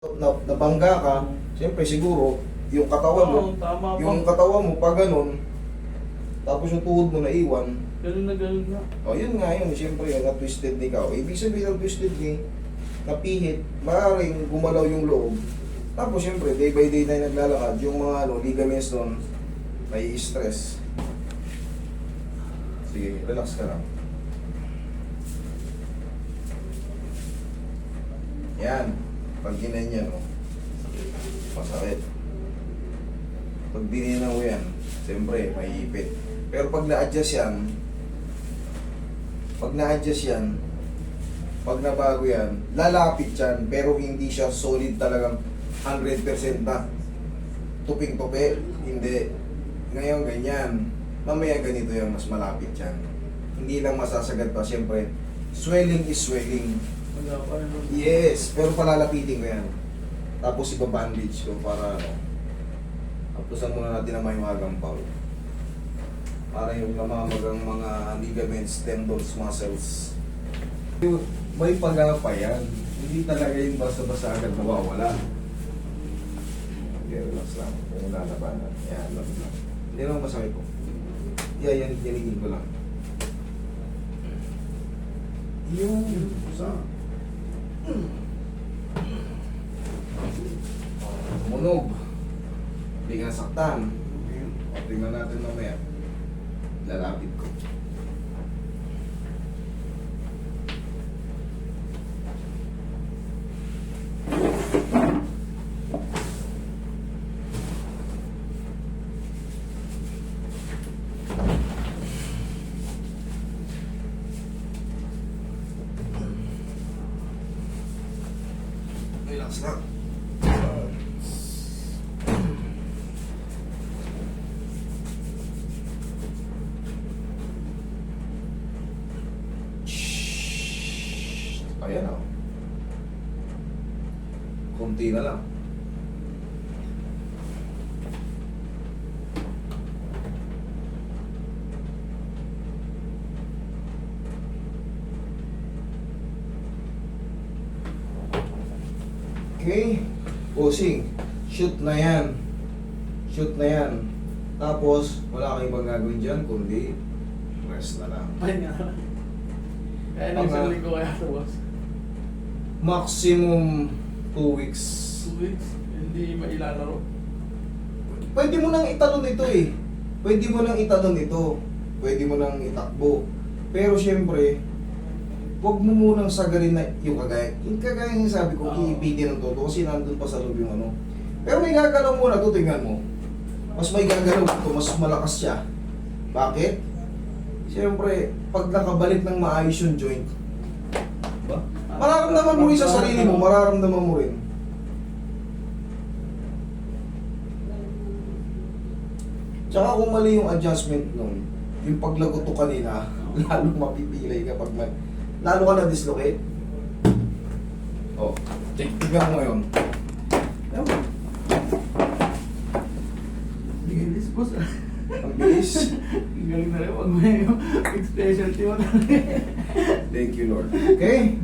nabangga ka, siyempre siguro, yung katawan mo, Oo, tama pa. yung katawan mo, pag ganun, tapos yung tuhod mo naiwan, Ganun na ganun na. o yun nga yun, siyempre, na-twisted ni ikaw. Ibig sabihin ng twisted ni, napihit, maaaring gumalaw yung loob. Tapos siyempre, day by day na naglalakad, yung mga ligaments doon, may stress. Sige, relax ka lang. Yan. Pag ginanyan, masakit. Pag dininaw yan, siyempre, may ipit. Pero pag na-adjust yan, pag nabago yan, lalapit yan, pero hindi siya solid talagang 100% na tuping-tupi. Hindi. Ngayon, ganyan. Mamaya ganito yan, mas malapit yan. Hindi lang masasagad pa, siyempre, swelling is swelling. Yes, pero palalapitin ko yan. Tapos iba-bandage ko para tapusan muna natin ang may mga gampaw. Para yung namamagang mga ligaments, tendons, muscles. May pag-apa yan. Hindi talaga yung basta-basta agad nawawala. Okay, relax lang. Kung lalabanan. Yan, lang. Hindi naman masakit po. Yanigin ko lang. Yung sa tumunog. Hindi nga saktan. O, tingnan natin mamaya. Lalapit ko. Relax lang. Ayan o. Kunti na lang. Okay. Posing. Shoot na yan. Shoot na yan. Tapos, wala kang ibang gagawin dyan, kundi rest na lang. Pahinga. Kaya nang isang linggo kaya ito, boss. Maximum 2 weeks. 2 weeks, hindi mailalaro. Pwede mo nang italon ito eh. Pwede mo nang italon ito. Pwede mo nang itakbo. Pero syempre, huwag mo munang sagarin na yung kagaya. Yung kagaya yung sabi ko, iibigin ng toto kasi nandun pa sa loob yung ano. Pero may gagalaw muna ito, tingnan mo. Mas may gagalaw ito, mas malakas siya. Bakit? Siyempre, pag nakabalik ng maayos yung joint, diba? Mararamdaman mo rin sa sarili mo, mararamdaman mo rin. Tsaka kung mali yung adjustment nun, yung paglagot to kanina, lalong mapipilay ka pag lalo ka na-dislocate. Oh, tignan mo ngayon. Bilis, boss. Ang bilis. Galing na rin, wag mo yung specialty mo na. Thank you, Lord. Okay?